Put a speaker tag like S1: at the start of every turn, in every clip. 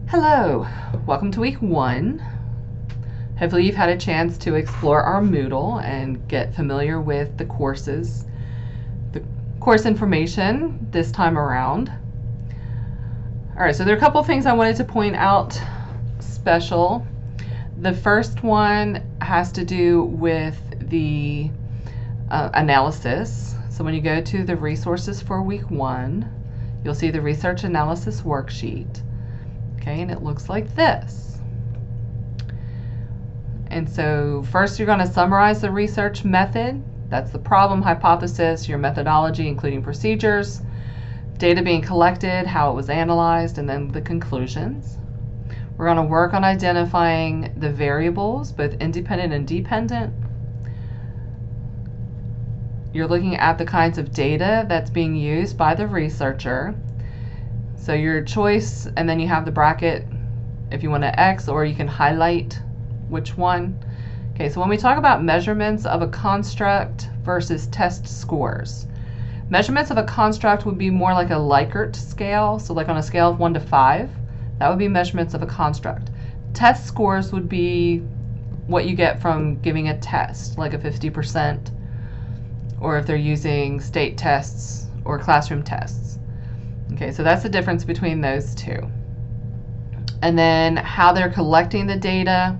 S1: Hello, welcome to week 1. Hopefully you've had a chance to explore our Moodle and get familiar with the course information this time around. Alright, so there are a couple things I wanted to point out special. The first one has to do with the analysis. So when you go to the resources for week 1, you'll see the research analysis worksheet. Okay, and it looks like this. And so first you're going to summarize the research method. That's the problem, hypothesis, your methodology, including procedures, data being collected, how it was analyzed, and then the conclusions. We're going to work on identifying the variables, both independent and dependent. You're looking at the kinds of data that's being used by the researcher. So your choice, and then you have the bracket if you want to X, or you can highlight which one. Okay, so when we talk about measurements of a construct versus test scores, measurements of a construct would be more like a Likert scale. So like on a scale of 1 to 5, that would be measurements of a construct. Test scores would be what you get from giving a test, like a 50%, or if they're using state tests or classroom tests. Okay, so that's the difference between those two. And then how they're collecting the data,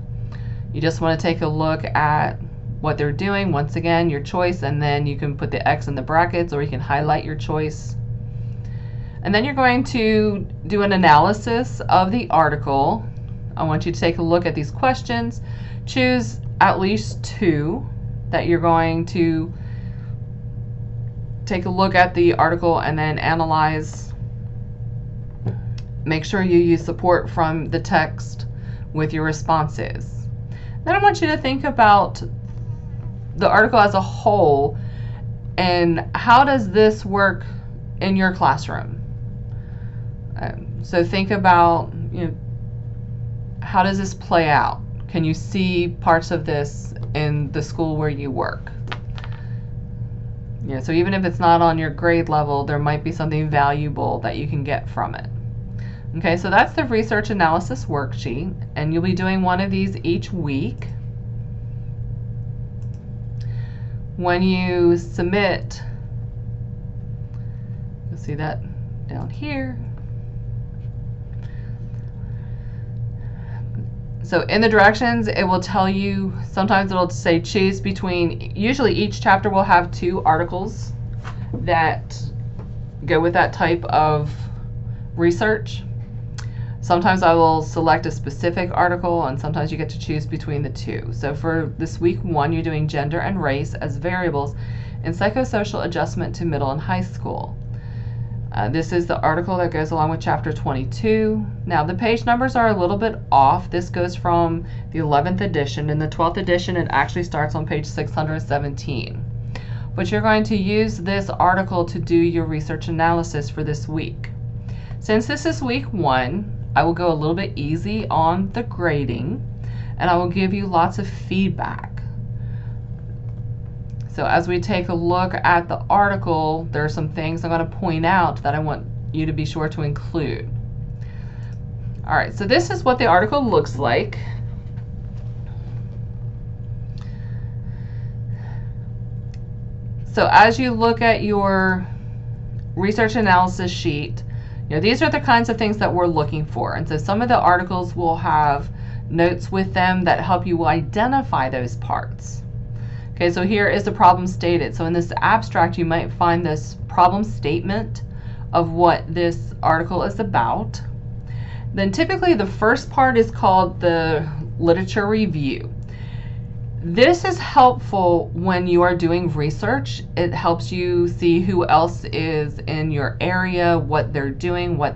S1: you just want to take a look at what they're doing. Once again, your choice, and then you can put the X in the brackets, or you can highlight your choice. And then you're going to do an analysis of the article. I want you to take a look at these questions. Choose at least 2 that you're going to take a look at the article and then analyze. Make sure you use support from the text with your responses. Then I want you to think about the article as a whole and how does this work in your classroom. So think about, how does this play out? Can you see parts of this in the school where you work? So even if it's not on your grade level, there might be something valuable that you can get from it. Okay, so that's the research analysis worksheet, and you'll be doing one of these each week. When you submit, you'll see that down here. So in the directions, it will tell you, sometimes it'll say choose between, usually each chapter will have 2 articles that go with that type of research. Sometimes I will select a specific article, and sometimes you get to choose between the 2. So for this week 1, you're doing gender and race as variables in psychosocial adjustment to middle and high school. This is the article that goes along with chapter 22. Now the page numbers are a little bit off. This goes from the 11th edition. In the 12th edition, it actually starts on page 617. But you're going to use this article to do your research analysis for this week. Since this is week 1, I will go a little bit easy on the grading, and I will give you lots of feedback. So as we take a look at the article, there are some things I'm going to point out that I want you to be sure to include. All right, so this is what the article looks like. So as you look at your research analysis sheet, these are the kinds of things that we're looking for. And so some of the articles will have notes with them that help you identify those parts. Okay, so here is the problem stated. So in this abstract, you might find this problem statement of what this article is about. Then typically the first part is called the literature review. This is helpful when you are doing research. It helps you see who else is in your area, what they're doing, what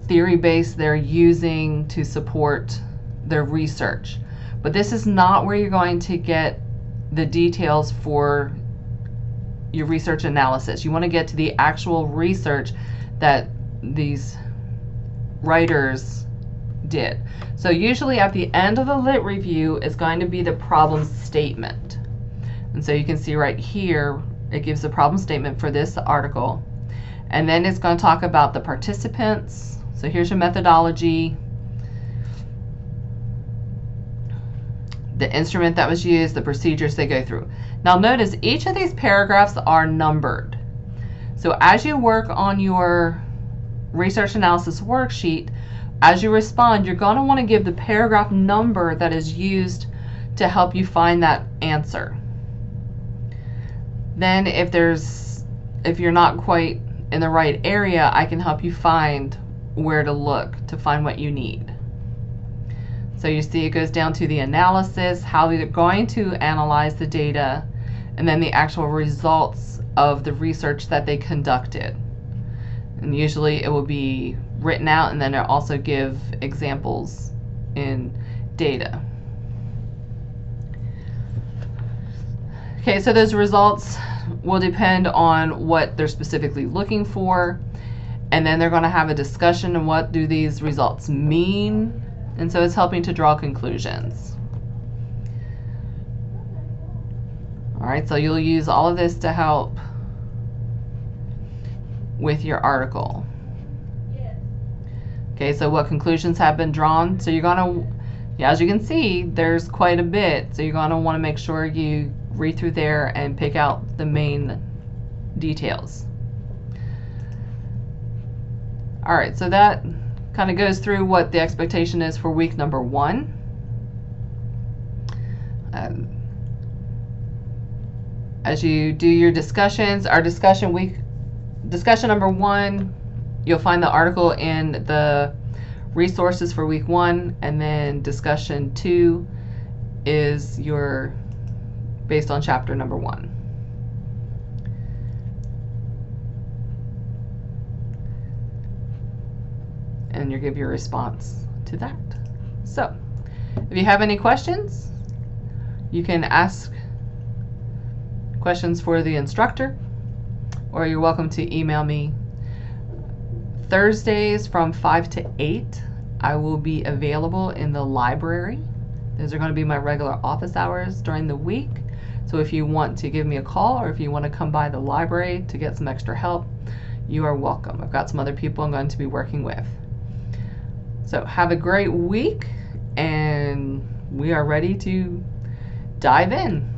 S1: theory base they're using to support their research. But this is not where you're going to get the details for your research analysis. You want to get to the actual research that these writers did. So usually at the end of the lit review is going to be the problem statement. And so you can see right here, it gives the problem statement for this article. And then it's going to talk about the participants, So here's your methodology, the instrument that was used, the procedures they go through. Now notice each of these paragraphs are numbered. So as you work on your research analysis worksheet, as you respond, you're going to want to give the paragraph number that is used to help you find that answer. Then if you're not quite in the right area, I can help you find where to look to find what you need. So you see it goes down to the analysis, how they're going to analyze the data, and then the actual results of the research that they conducted. And usually it will be written out, and then it'll also give examples in data. Okay, so those results will depend on what they're specifically looking for, and then they're going to have a discussion on what do these results mean, and so it's helping to draw conclusions. All right, so you'll use all of this to help with your article. Okay, so what conclusions have been drawn? So you're going to, as you can see, there's quite a bit, so you're going to want to make sure you read through there and pick out the main details. All right, so that kind of goes through what the expectation is for week number 1. As you do your discussions, our discussion number 1, you'll find the article in the resources for week 1, and then discussion 2 is your based on chapter number 1. And you give your response to that. So, if you have any questions, you can ask questions for the instructor, or you're welcome to email me. Thursdays from 5 to 8, I will be available in the library. Those are going to be my regular office hours during the week. So if you want to give me a call, or if you want to come by the library to get some extra help, you are welcome. I've got some other people I'm going to be working with. So have a great week, and we are ready to dive in.